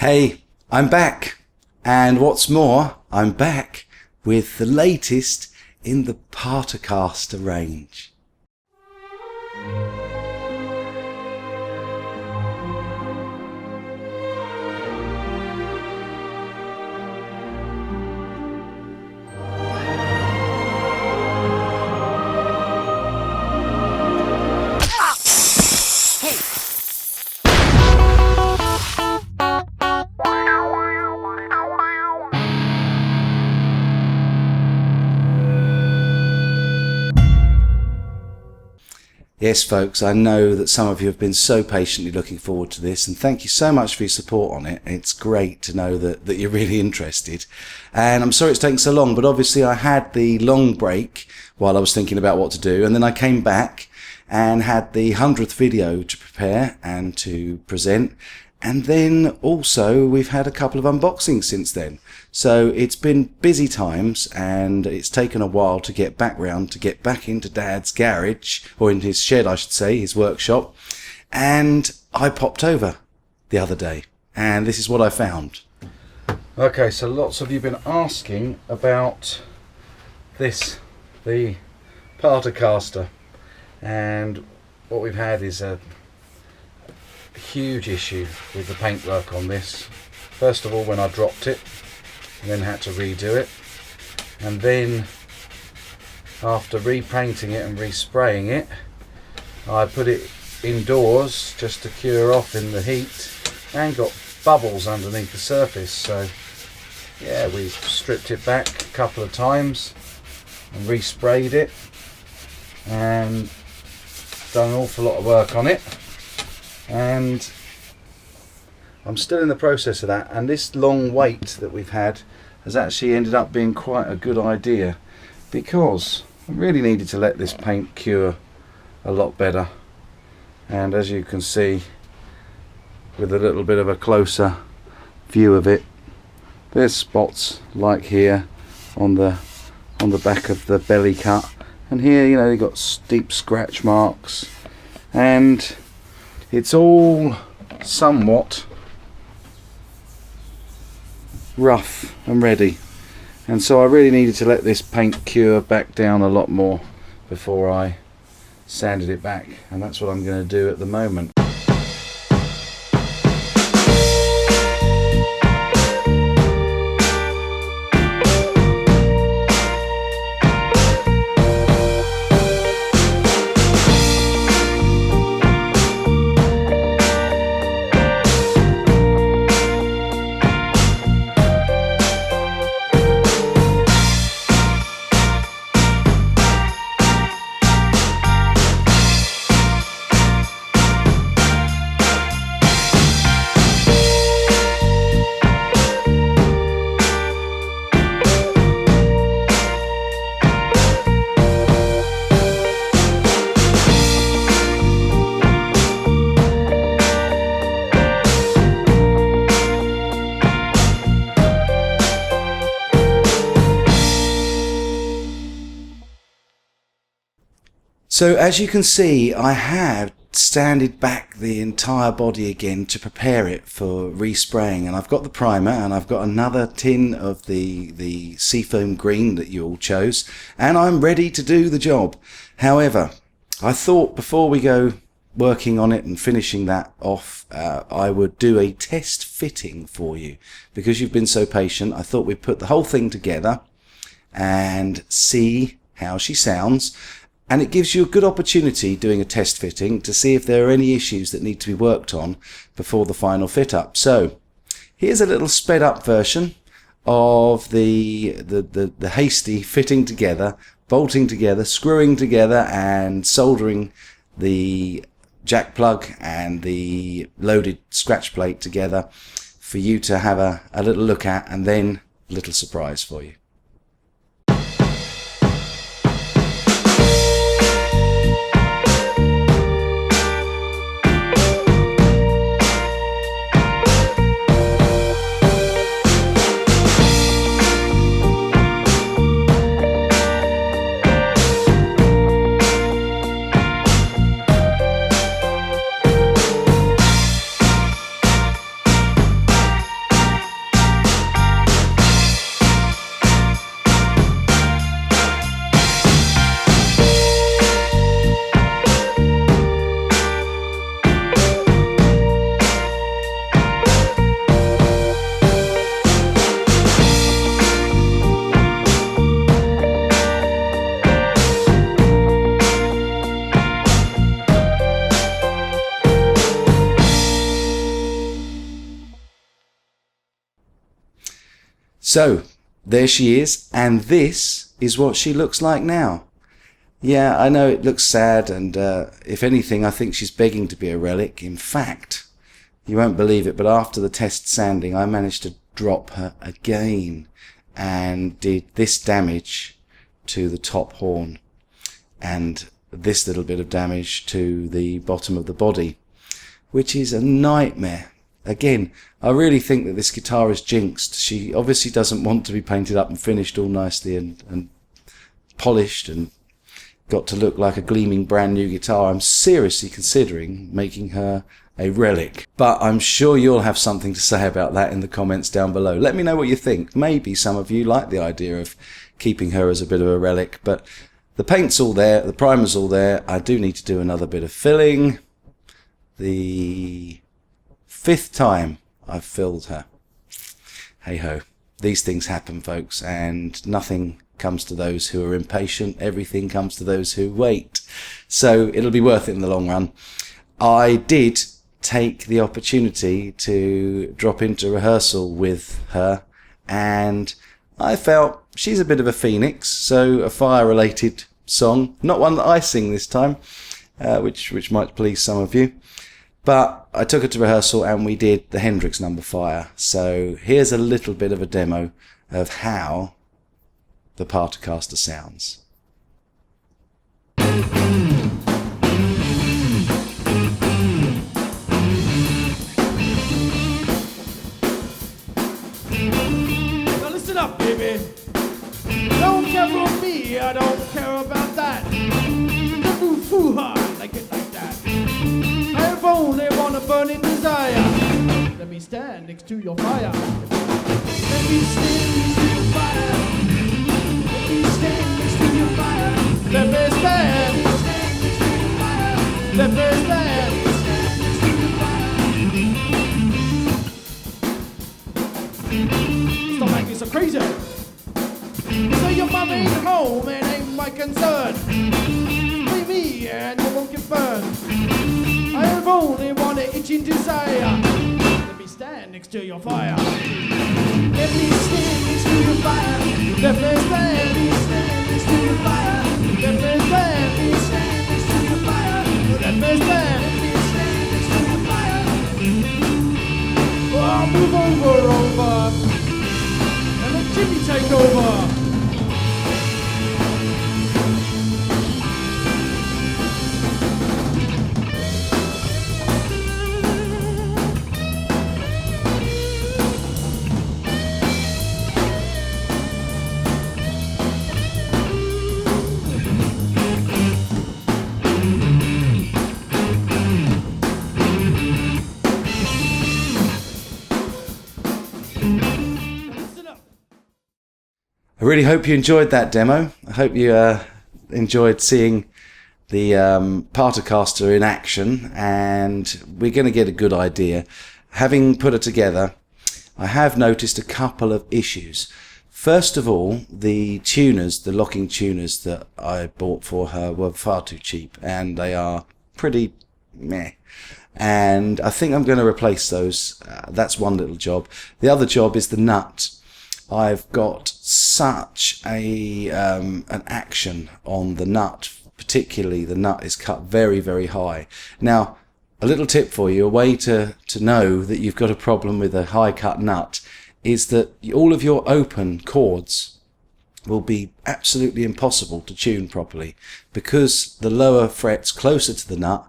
Hey, I'm back. And what's more, I'm back with the latest in the Partacaster range. Yes, folks, I know that some of you have been so patiently looking forward to this, and thank you so much for your support on it. It's great to know that you're really interested. And I'm sorry it's taken so long, but obviously I had the long break while I was thinking about what to do, and then I came back and had the 100th video to prepare and to present. And then also we've had a couple of unboxings since then. So it's been busy times, and it's taken a while to get back into Dad's garage, or in his shed I should say, his workshop. And I popped over the other day and this is what I found. Okay, so lots of you have been asking about this, the Partacaster, and what we've had is a huge issue with the paintwork on this. First of all, when I dropped it, and then had to redo it, and then after repainting it and respraying it, I put it indoors just to cure off in the heat, and got bubbles underneath the surface. So yeah, we stripped it back a couple of times and resprayed it and done an awful lot of work on it, and I'm still in the process of that. And this long wait that we've had has actually ended up being quite a good idea, because I really needed to let this paint cure a lot better. And as you can see with a little bit of a closer view of it, there's spots like here on the back of the belly cut, and here, you know, you've got deep scratch marks, and it's all somewhat rough and ready. And so I really needed to let this paint cure back down a lot more before I sanded it back, and that's what I'm going to do at the moment. So as you can see, I have sanded back the entire body again to prepare it for respraying, and I've got the primer, and I've got another tin of the seafoam green that you all chose, and I'm ready to do the job. However, I thought before we go working on it and finishing that off, I would do a test fitting for you, because you've been so patient. I thought we'd put the whole thing together and see how she sounds. And it gives you a good opportunity doing a test fitting to see if there are any issues that need to be worked on before the final fit up. So here's a little sped up version of the hasty fitting together, bolting together, screwing together and soldering the jack plug and the loaded scratch plate together for you to have a little look at, and then a little surprise for you. So there she is, and this is what she looks like now. Yeah, I know it looks sad, and if anything, I think she's begging to be a relic. In fact, you won't believe it, but after the test sanding, I managed to drop her again and did this damage to the top horn and this little bit of damage to the bottom of the body, which is a nightmare. Again, I really think that this guitar is jinxed. She obviously doesn't want to be painted up and finished all nicely and polished and got to look like a gleaming brand new guitar. I'm seriously considering making her a relic, but I'm sure you'll have something to say about that in the comments down below. Let me know what you think. Maybe some of you like the idea of keeping her as a bit of a relic, but the paint's all there, the primer's all there. I do need to do another bit of filling. The 5th time I've filled her. Hey ho, these things happen, folks, and nothing comes to those who are impatient. Everything comes to those who wait. So it'll be worth it in the long run. I did take the opportunity to drop into rehearsal with her, and I felt she's a bit of a phoenix, so a fire-related song, not one that I sing this time, which might please some of you, but I took her to rehearsal and we did the Hendrix number Fire. So here's a little bit of a demo of how the Partacaster sounds. Up, baby. Don't care for me, I don't care about that. Don't move too hard, like it like that. I've only one a burning desire. Let me stand next to your fire. Let me stand next to your fire. Let me stand next to your fire. Let me stand next to your fire. Let me stand next to your fire. Stop acting so crazy. So you're my main home and ain't my concern. Play me and you won't get burned. I have only one itching desire. Let me stand next to your fire. Let me stand next to your fire. Let me stand next to your fire. Let me stand next to your fire. Let me stand next to your fire. Oh, move over. Jimmy, take over. I really hope you enjoyed that demo. I hope you enjoyed seeing the Partacaster in action, and we're going to get a good idea. Having put it together, I have noticed a couple of issues. First of all, the tuners, the locking tuners that I bought for her were far too cheap, and they are pretty meh. And I think I'm going to replace those. That's one little job. The other job is the nut. I've got such a an action on the nut, particularly the nut is cut very, very high. Now, a little tip for you, a way to know that you've got a problem with a high cut nut is that all of your open chords will be absolutely impossible to tune properly, because the lower frets closer to the nut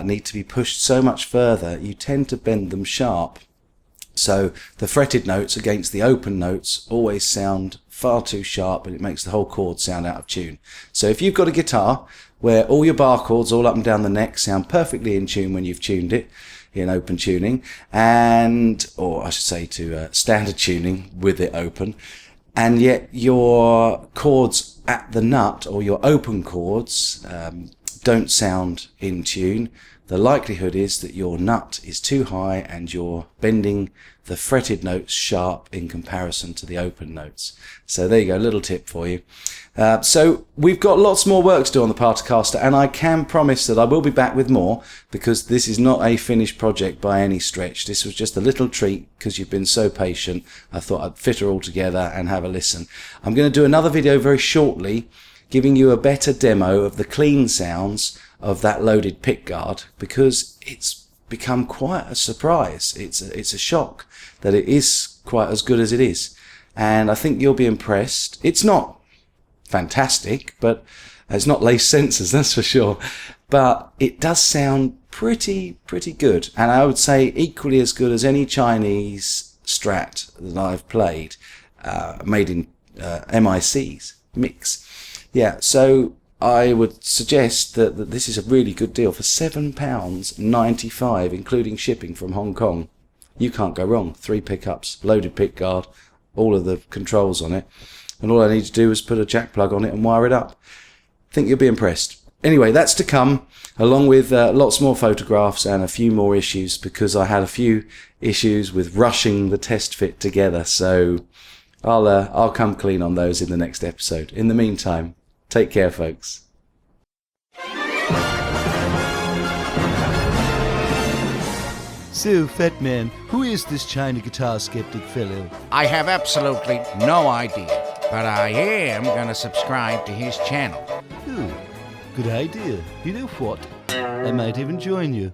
need to be pushed so much further, you tend to bend them sharp. So the fretted notes against the open notes always sound far too sharp, and it makes the whole chord sound out of tune. So if you've got a guitar where all your bar chords all up and down the neck sound perfectly in tune when you've tuned it in open tuning, or I should say to standard tuning with it open, and yet your chords at the nut, or your open chords, don't sound in tune, the likelihood is that your nut is too high and you're bending the fretted notes sharp in comparison to the open notes. So there you go, a little tip for you. So we've got lots more work to do on the Partacaster, and I can promise that I will be back with more, because this is not a finished project by any stretch. This was just a little treat because you've been so patient. I thought I'd fit her all together and have a listen. I'm going to do another video very shortly giving you a better demo of the clean sounds of that loaded pickguard, because it's become quite a surprise. It's a shock that it is quite as good as it is, and I think you'll be impressed. It's not fantastic, but it's not lace sensors, that's for sure, but it does sound pretty good, and I would say equally as good as any Chinese Strat that I've played, made in MIC's mix. Yeah, so I would suggest that this is a really good deal for £7.95, including shipping from Hong Kong. You can't go wrong. 3 pickups, loaded pickguard, all of the controls on it, and all I need to do is put a jack plug on it and wire it up. I think you'll be impressed. Anyway, that's to come, along with lots more photographs and a few more issues, because I had a few issues with rushing the test fit together, so I'll come clean on those in the next episode. In the meantime, take care, folks. So, Fat Man, who is this China guitar skeptic fellow? I have absolutely no idea, but I am gonna subscribe to his channel. Oh, good idea. You know what? I might even join you.